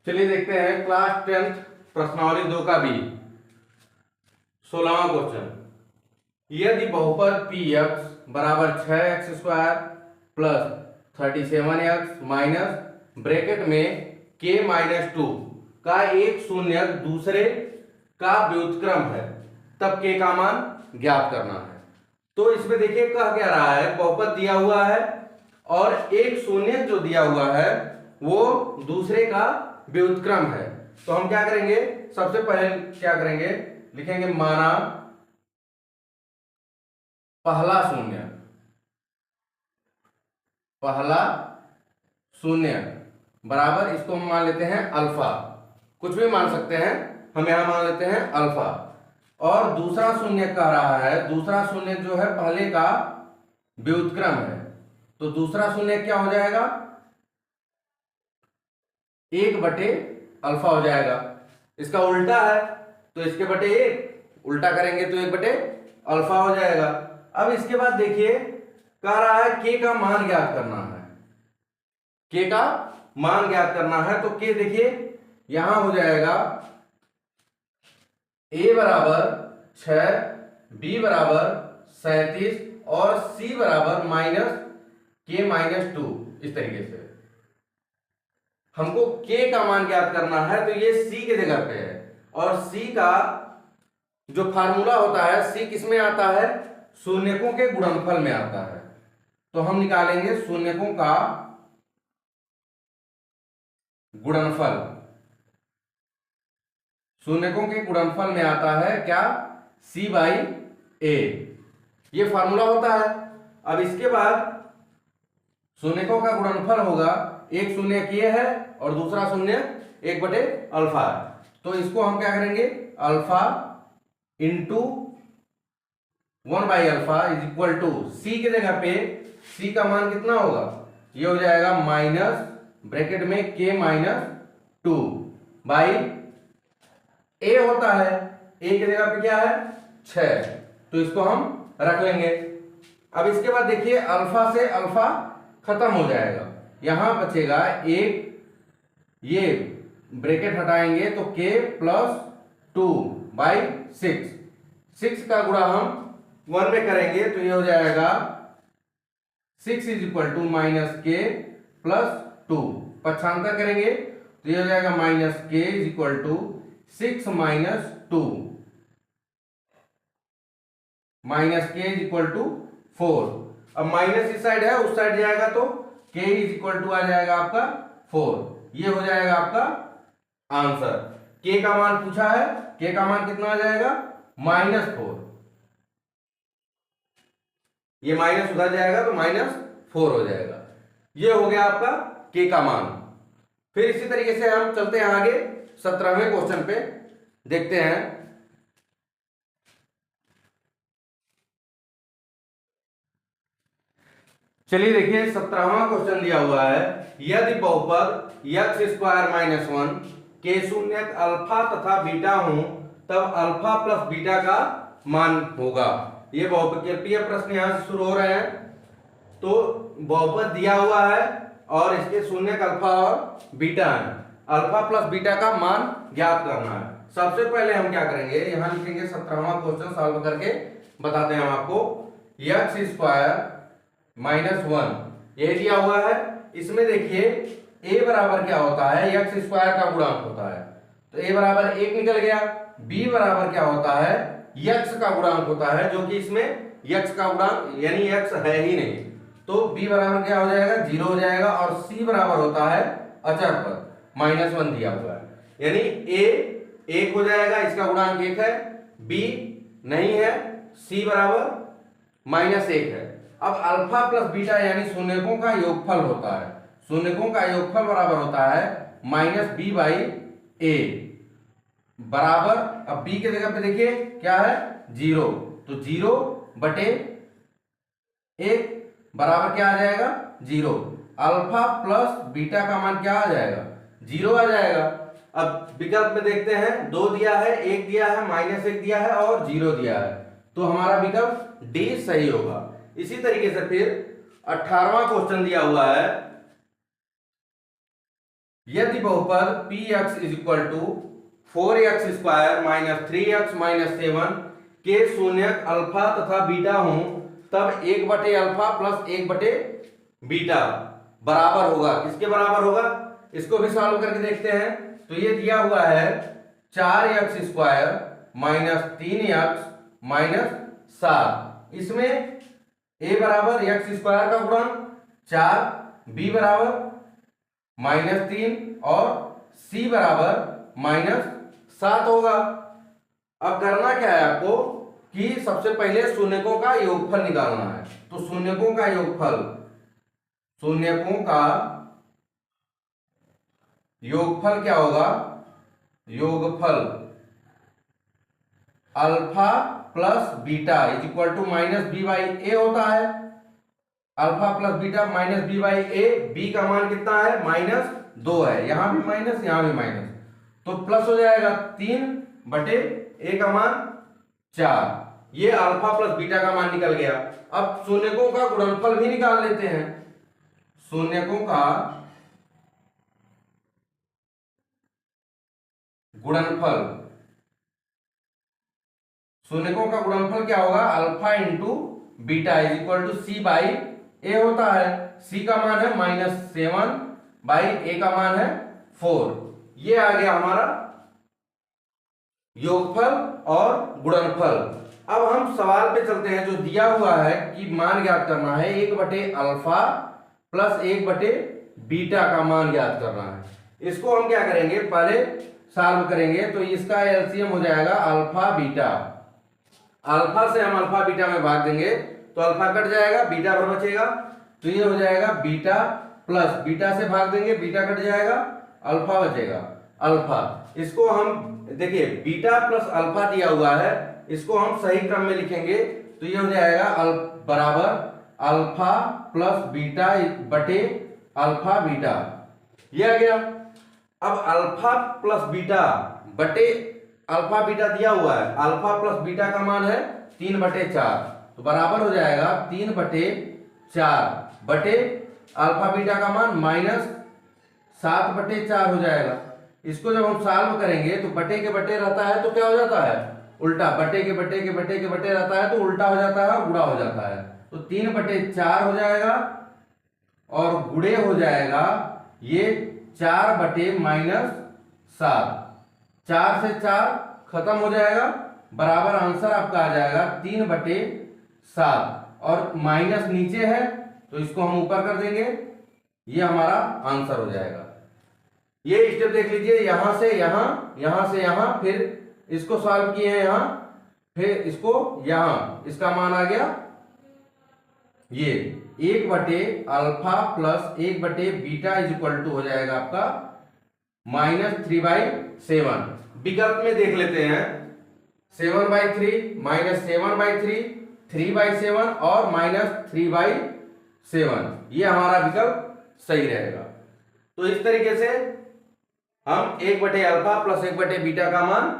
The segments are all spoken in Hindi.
चलिए देखते हैं क्लास 10th प्रश्नावली 2 का बी 16वां क्वेश्चन। यदि बहुपद पी एक्स बराबर 6x² plus 37x minus bracket में k-2 का एक शून्य दूसरे का व्युत्क्रम है तब k का मान ज्ञात करना है। तो इसमें देखिए कह क्या रहा है, बहुपद दिया हुआ है और एक शून्य जो दिया हुआ है वो दूसरे का व्युत्क्रम है। तो हम क्या करेंगे, सबसे पहले क्या करेंगे, लिखेंगे माना पहला शून्य बराबर, इसको हम मान लेते हैं अल्फा, कुछ भी मान सकते हैं, हम यहां मान लेते हैं अल्फा। और दूसरा शून्य कह रहा है, दूसरा शून्य जो है पहले का व्युत्क्रम है, तो दूसरा शून्य क्या हो जाएगा, 1/अल्फा हो जाएगा। इसका उल्टा है तो इसके बटे 1, उल्टा करेंगे तो 1/अल्फा हो जाएगा। अब इसके बाद देखिए कह रहा है k का मान ज्ञात करना है, k का मान ज्ञात करना है। तो k देखिए यहां हो जाएगा a बराबर 6, b बराबर 37 और c बराबर -k-2। इस तरीके से हमको k का मान ज्ञात करना है, तो ये c के जगह पे है। और c का जो फार्मूला होता है, c किस में आता है, शून्यकों के गुणनफल में आता है। तो हम निकालेंगे शून्यकों का गुणनफल, शून्यकों के गुणनफल में आता है क्या, c/a, ये फार्मूला होता है। अब इसके बाद शून्यकों का गुणनफल होगा, एक शून्य k है और दूसरा शून्य 1/अल्फा है। तो इसको हम क्या करेंगे, अल्फा इंटू 1/अल्फा इज इक्वल टू c के जगह पे c का मान कितना होगा, ये हो जाएगा माइनस ब्रैकेट में k-2 बाई a होता है, a की जगह पे क्या है 6, तो इसको हम रख लेंगे। अब इसके बाद देखिए अल्फा से अल्फा खत्म हो जाएगा, यहां बचेगा एक, ये ब्रैकेट हटाएंगे तो k+2/6, 6 का गुणा हम 1 में करेंगे तो ये हो जाएगा 6 इज इक्वल टू -k+2, पक्षांतर करेंगे तो ये हो जाएगा -k is equal to 6 - 2, -k is equal to 4। अब माइनस इस साइड है, उस साइड जाएगा तो k इज इक्वल टू आ जाएगा आपका 4। ये हो जाएगा आपका आंसर। k का मान पूछा है, k का मान कितना आ जाएगा, -4, ये माइनस उधर जाएगा तो -4 हो जाएगा। ये हो गया आपका k का मान। फिर इसी तरीके से हम चलते हैं आगे 17वें क्वेश्चन पे, देखते हैं। चलिए देखिए 17वां क्वेश्चन दिया हुआ है, यदि बहुपद x² - 1 के शून्यक अल्फा तथा बीटा हो तब अल्फा प्लस बीटा का मान होगा। ये बहुपदीय प्रश्न यहां से शुरू हो रहे हैं। तो बहुपद दिया हुआ है और इसके शून्यक अल्फा और बीटा है, अल्फा प्लस बीटा का मान ज्ञात करना है। सबसे पहले हम क्या करेंगे, यहां लिखेंगे 17वां क्वेश्चन सॉल्व करके बताते हैं हम आपको। x² - 1 ये दिया हुआ है, इसमें देखिए a बराबर क्या होता है, x² का गुणांक होता है, तो a बराबर 1 निकल गया। b बराबर क्या होता है, x का गुणांक होता है, जो कि इसमें x का गुणांक यानी x है ही नहीं, तो b बराबर क्या हो जाएगा, 0 हो जाएगा। और c बराबर होता है अचर पद, -1 दिया हुआ है, यानी a 1 हो जाएगा, इसका गुणांक 1 है, b नहीं है, c बराबर -1 है। अब अल्फा प्लस बीटा यानी शून्यकों का योगफल होता है, शून्यकों का योगफल बराबर होता है -b/a बराबर, अब b के जगह पे देखिए क्या है 0, तो 0/1 बराबर क्या आ जाएगा 0। अल्फा प्लस बीटा का मान क्या आ जाएगा 0 आ जाएगा। अब विकल्प में देखते हैं, 2 दिया है, 1 दिया है, -1 दिया है और 0 दिया है, तो हमारा विकल्प डी सही होगा। इसी तरीके से फिर 18वां क्वेश्चन दिया हुआ है, यदि बहुपद px is equal to 4x square minus 3x minus 7 के शून्यक अल्फा तथा बीटा हो, तब 1/अल्फा प्लस 1/बीटा बराबर होगा। किसके बराबर होगा? इसको भी सॉल्व करके देखते हैं। तो ये दिया हुआ है 4x square minus 3x minus 7। इसमें a बराबर x स्क्वायर का गुणन 4, b बराबर -3 और c बराबर -7 होगा। अब करना क्या है आपको कि सबसे पहले शून्यकों का योगफल निकालना है। तो शून्यकों का योगफल, शून्यकों का योगफल क्या होगा? योगफल alpha plus beta is equal to -b/a होता है। Alpha plus beta -b/a, b का मान कितना है? -2 है। यहां भी माइनस, यहां भी माइनस, तो प्लस हो जाएगा 3/a का मान 4। ये अल्फा प्लस बीटा का मान निकल गया। अब शून्यकों का गुणनफल भी निकाल लेते हैं। शून्यकों का गुणनफल, शून्यकों का गुणनफल क्या होगा? Alpha into beta is equal to c/a होता है। c का मान है -7/a का मान है 4। ये आ गया हमारा योगफल और गुणनफल। अब हम सवाल पे चलते हैं। जो दिया हुआ है कि मान ज्ञात करना है 1/अल्फा प्लस 1/बीटा का ज्ञात ज्ञात करना है। इसको हम क्या करेंगे? पहले सॉल्व करेंगे। तो इसका एलसीएम हो जाएगा अल्फा बीटा। अल्फा से हम अल्फा बीटा में भाग देंगे तो अल्फा कट जाएगा, बीटा पर बचेगा। तो ये हो जाएगा बीटा प्लस बीटा से भाग देंगे, बीटा कट जाएगा, अल्फा बचेगा। अल्फा, इसको हम देखिए बीटा प्लस अल्फा दिया हुआ है, इसको हम सही क्रम में लिखेंगे। तो ये हो जाएगा बराबर अल्फा प्लस बीटा बटे अल्फा बीटा। ये आ गया। अब अल्फा प्लस बीटा बटे अल्फा बीटा दिया हुआ है। अल्फा प्लस बीटा का मान है 3/4, तो बराबर हो जाएगा 3/4 बटे अल्फा बीटा का मान -7/4 हो जाएगा। इसको जब हम सॉल्व करेंगे तो बटे के बटे रहता है तो क्या हो जाता है? उल्टा। बटे के बटे के बटे के बटे रहता है तो उल्टा हो जाता है, गुणा हो जाता है। तो 3/4 हो जाएगा और गुणे हो जाएगा ये 4/-7। 4 से 4 खत्म हो जाएगा, बराबर आंसर आपका आ जाएगा 3/7। और माइनस नीचे है तो इसको हम ऊपर कर देंगे, ये हमारा आंसर हो जाएगा। ये स्टेप देख लीजिए, यहां से यहां, यहां से यहां, फिर इसको सॉल्व किए हैं यहां, फिर इसको यहां, इसका मान आ गया ये 1/अल्फा प्लस 1/बीटा इज इक्वल टू हो जाएगा आपका -3/7। विकल्प में देख लेते हैं 7/3, -7/3, 3/7 और -3/7। ये हमारा विकल्प सही रहेगा। तो इस तरीके से हम 1/अल्फा प्लस 1/बीटा का मान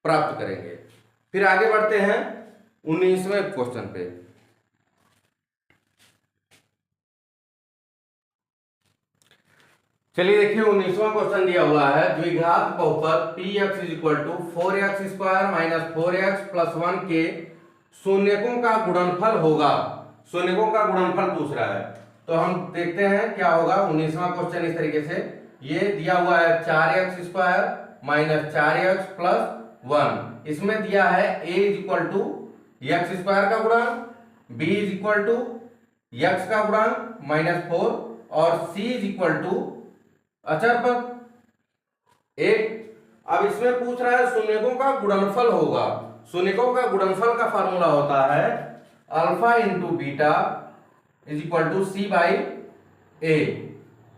प्राप्त करेंगे। फिर आगे बढ़ते हैं 19वें क्वेश्चन पे। चलिए देखिए 19वां क्वेश्चन दिया हुआ है। द्विघात बहुपद px is equal to 4x square minus 4x plus 1 के शून्यकों का गुणनफल होगा। शून्यकों का गुणनफल पूछ रहा है, तो हम देखते हैं क्या होगा। 19वां क्वेश्चन इस तरीके से, ये दिया हुआ है 4x square minus 4x plus 1। इसमें दिया है a is equal to x square का गुणांक, b is equal to x का गुणांक -4 और c इज इक्वल टू अचर पद 1। अब इसमें पूछ रहा है शून्यकों का गुणनफल होगा। शून्यकों का गुणनफल का फार्मूला होता है alpha into beta is equal to c/a।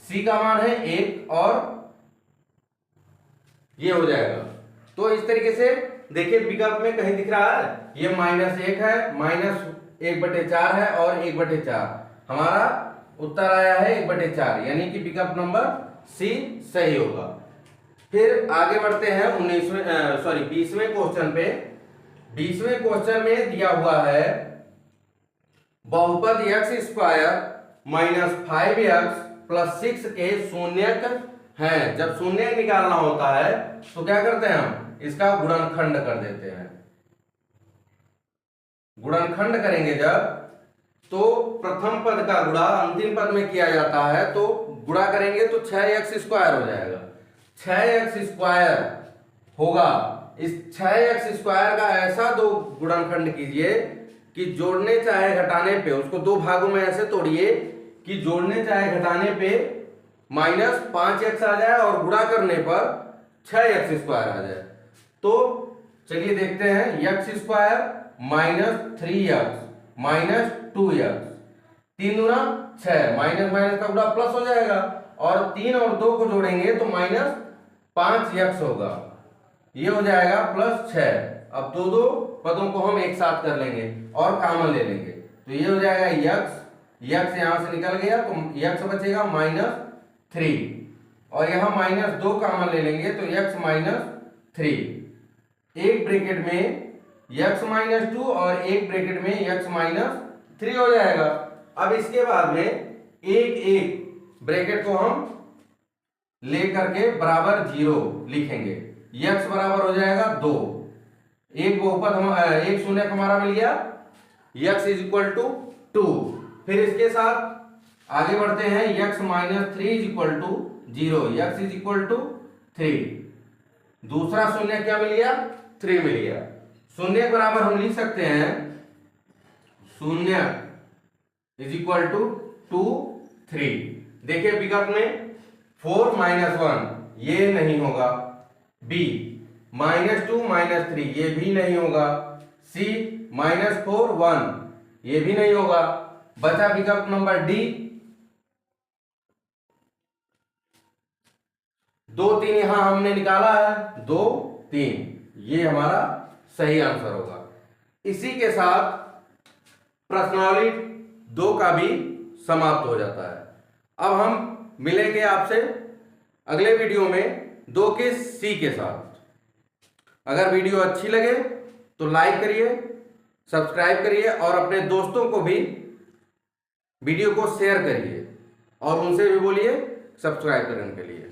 c का मान है 1 और ये हो जाएगा। तो इस तरीके से देखिए विकल्प में कहीं दिख रहा है ये -1 है, -1/4 है और 1/4। हमारा उत्तर आया है 1/4, यानी कि विकल्प नंबर सी सही होगा। फिर आगे बढ़ते हैं 20वें क्वेश्चन पे। 20वें क्वेश्चन में दिया हुआ है बहुपद x square minus 5x plus 6 के शून्यक हैं, जब शून्य निकालना होता है तो क्या करते हैं हम इसका गुणनखंड कर देते हैं। गुणनखंड करेंगे जब, तो प्रथम पद का गुणा अंतिम पद में किया जाता है, तो गुणा करेंगे तो 6x² हो जाएगा। 6x² होगा। इस 6x² का ऐसा दो गुणनखंड कीजिए कि जोड़ने चाहे घटाने पे उसको दो भागों में ऐसे तोड़िए कि जोड़ने चाहे घटाने पे -5x आ जाए और गुणा करने पर 6x² आ जाए। तो चलिए देखते हैं, x² -3x -2x, 3 दूना 6, माइनस माइनस का गुणा प्लस हो जाएगा और 3 और 2 को जोड़ेंगे तो -5x होगा, ये हो जाएगा +6। अब दो दो पदों को हम एक साथ कर लेंगे और कॉमन ले लेंगे, तो ये हो जाएगा x यहां से निकल गया तो x बचेगा -3 और यहाँ -2 कॉमन ले लेंगे तो x -3, एक ब्रैकेट में x -2 और एक ब्रैकेट में x -3 हो जाएगा। अब इसके बाद में एक ब्रैकेट को हम ले करके बराबर 0 लिखेंगे, x बराबर हो जाएगा 2, एक बहुपद एक शून्य हमारा मिल गया, x = 2। फिर इसके साथ आगे बढ़ते हैं, x -3 = 0, x = 3, दूसरा शून्य क्या मिल गया 3 मिल गया। शून्य के बराबर हम लिख सकते हैं शून्य = 2 3। देखिए विकल्प में 4 - 1 ये नहीं होगा, b -2 -3 ये भी नहीं होगा, c -4 1 ये भी नहीं होगा। बचा विकल्प नंबर डी, 2 3 यहां हमने निकाला है, 2 3 ये हमारा सही आंसर होगा। इसी के साथ प्रश्नावली 2 का भी समाप्त हो जाता है। अब हम मिलेंगे आपसे अगले वीडियो में 2 के सी के साथ। अगर वीडियो अच्छी लगे तो लाइक करिए, सब्सक्राइब करिए और अपने दोस्तों को भी वीडियो को शेयर करिए और उनसे भी बोलिए सब्सक्राइब करने के लिए।